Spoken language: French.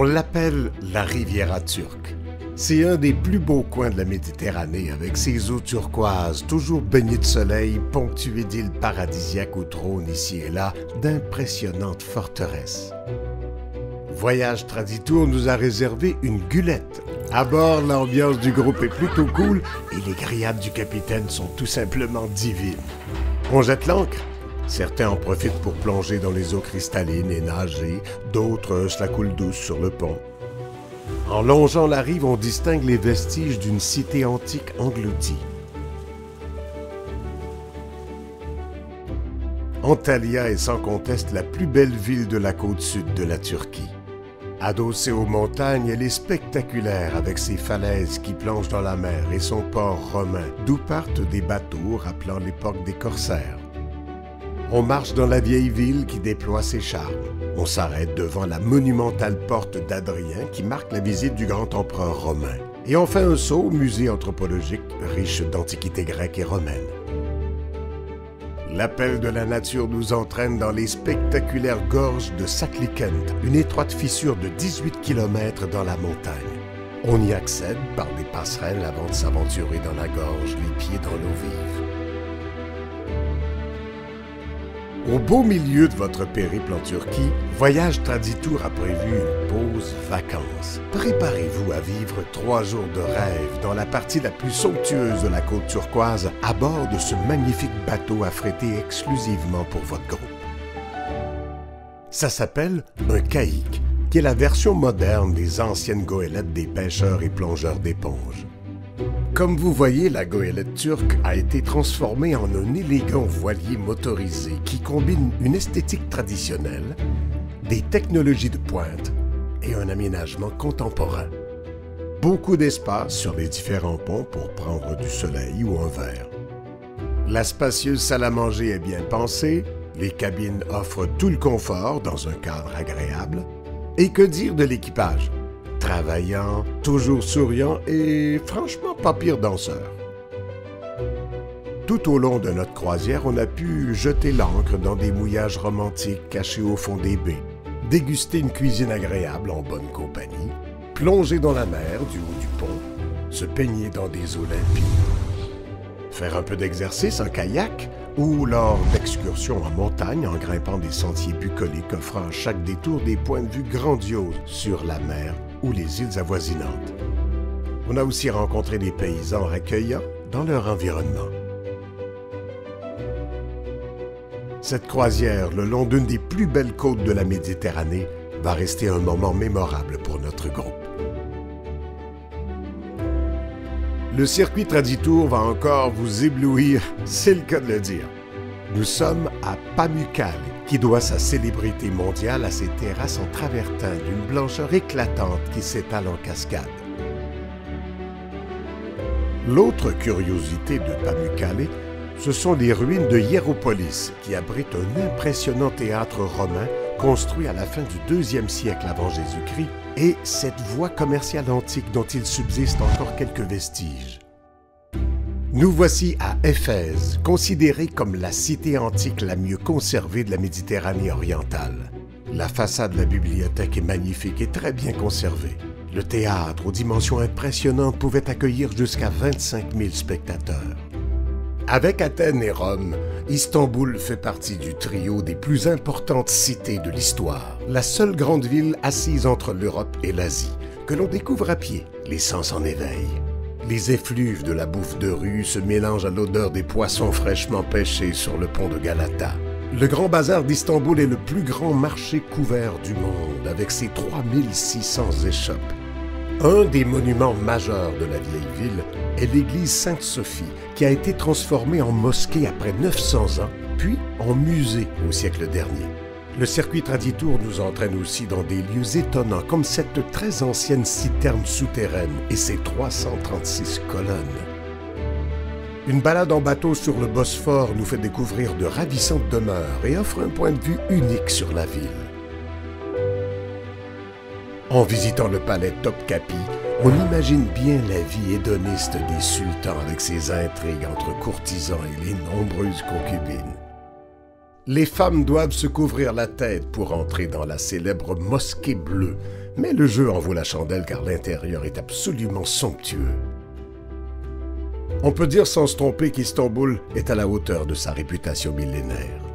On l'appelle la Riviera turque. C'est un des plus beaux coins de la Méditerranée, avec ses eaux turquoises, toujours baignées de soleil, ponctuées d'îles paradisiaques où trônent ici et là d'impressionnantes forteresses. Voyage Traditour nous a réservé une gulette. À bord, l'ambiance du groupe est plutôt cool et les grillades du capitaine sont tout simplement divines. On jette l'ancre. Certains en profitent pour plonger dans les eaux cristallines et nager, d'autres se la coulent douce sur le pont. En longeant la rive, on distingue les vestiges d'une cité antique engloutie. Antalya est sans conteste la plus belle ville de la côte sud de la Turquie. Adossée aux montagnes, elle est spectaculaire avec ses falaises qui plongent dans la mer et son port romain, d'où partent des bateaux rappelant l'époque des corsaires. On marche dans la vieille ville qui déploie ses charmes. On s'arrête devant la monumentale porte d'Adrien qui marque la visite du grand empereur romain. Et on fait un saut au musée anthropologique riche d'antiquités grecques et romaines. L'appel de la nature nous entraîne dans les spectaculaires gorges de Saklikent, une étroite fissure de 18 km dans la montagne. On y accède par des passerelles avant de s'aventurer dans la gorge, les pieds dans l'eau vive. Au beau milieu de votre périple en Turquie, Voyage Traditour a prévu une pause vacances. Préparez-vous à vivre 3 jours de rêve dans la partie la plus somptueuse de la côte turquoise à bord de ce magnifique bateau affrété exclusivement pour votre groupe. Ça s'appelle un caïque, qui est la version moderne des anciennes goélettes des pêcheurs et plongeurs d'éponges. Comme vous voyez, la goélette turque a été transformée en un élégant voilier motorisé qui combine une esthétique traditionnelle, des technologies de pointe et un aménagement contemporain. Beaucoup d'espace sur les différents ponts pour prendre du soleil ou un verre. La spacieuse salle à manger est bien pensée, les cabines offrent tout le confort dans un cadre agréable. Et que dire de l'équipage? Travaillant, toujours souriant et franchement pas pire danseur. Tout au long de notre croisière, on a pu jeter l'ancre dans des mouillages romantiques cachés au fond des baies, déguster une cuisine agréable en bonne compagnie, plonger dans la mer du haut du pont, se baigner dans des eaux limpides, faire un peu d'exercice en kayak ou lors d'excursions en montagne en grimpant des sentiers bucoliques offrant à chaque détour des points de vue grandioses sur la mer ou les îles avoisinantes. On a aussi rencontré des paysans accueillants dans leur environnement. Cette croisière, le long d'une des plus belles côtes de la Méditerranée, va rester un moment mémorable pour notre groupe. Le circuit Traditour va encore vous éblouir, c'est le cas de le dire. Nous sommes à Pamukkale, qui doit sa célébrité mondiale à ses terrasses en travertin d'une blancheur éclatante qui s'étale en cascade. L'autre curiosité de Pamukkale, ce sont les ruines de Hiéropolis, qui abritent un impressionnant théâtre romain construit à la fin du IIe siècle avant Jésus-Christ, et cette voie commerciale antique dont il subsiste encore quelques vestiges. Nous voici à Éphèse, considérée comme la cité antique la mieux conservée de la Méditerranée orientale. La façade de la bibliothèque est magnifique et très bien conservée. Le théâtre, aux dimensions impressionnantes, pouvait accueillir jusqu'à 25 000 spectateurs. Avec Athènes et Rome, Istanbul fait partie du trio des plus importantes cités de l'histoire. La seule grande ville assise entre l'Europe et l'Asie, que l'on découvre à pied, les sens en éveil. Les effluves de la bouffe de rue se mélangent à l'odeur des poissons fraîchement pêchés sur le pont de Galata. Le Grand Bazar d'Istanbul est le plus grand marché couvert du monde, avec ses 3600 échoppes. Un des monuments majeurs de la vieille ville est l'église Sainte-Sophie, qui a été transformée en mosquée après 900 ans, puis en musée au siècle dernier. Le circuit Traditour nous entraîne aussi dans des lieux étonnants, comme cette très ancienne citerne souterraine et ses 336 colonnes. Une balade en bateau sur le Bosphore nous fait découvrir de ravissantes demeures et offre un point de vue unique sur la ville. En visitant le palais Topkapi, on imagine bien la vie hédoniste des sultans avec ses intrigues entre courtisans et les nombreuses concubines. Les femmes doivent se couvrir la tête pour entrer dans la célèbre mosquée bleue, mais le jeu en vaut la chandelle car l'intérieur est absolument somptueux. On peut dire sans se tromper qu'Istanbul est à la hauteur de sa réputation millénaire.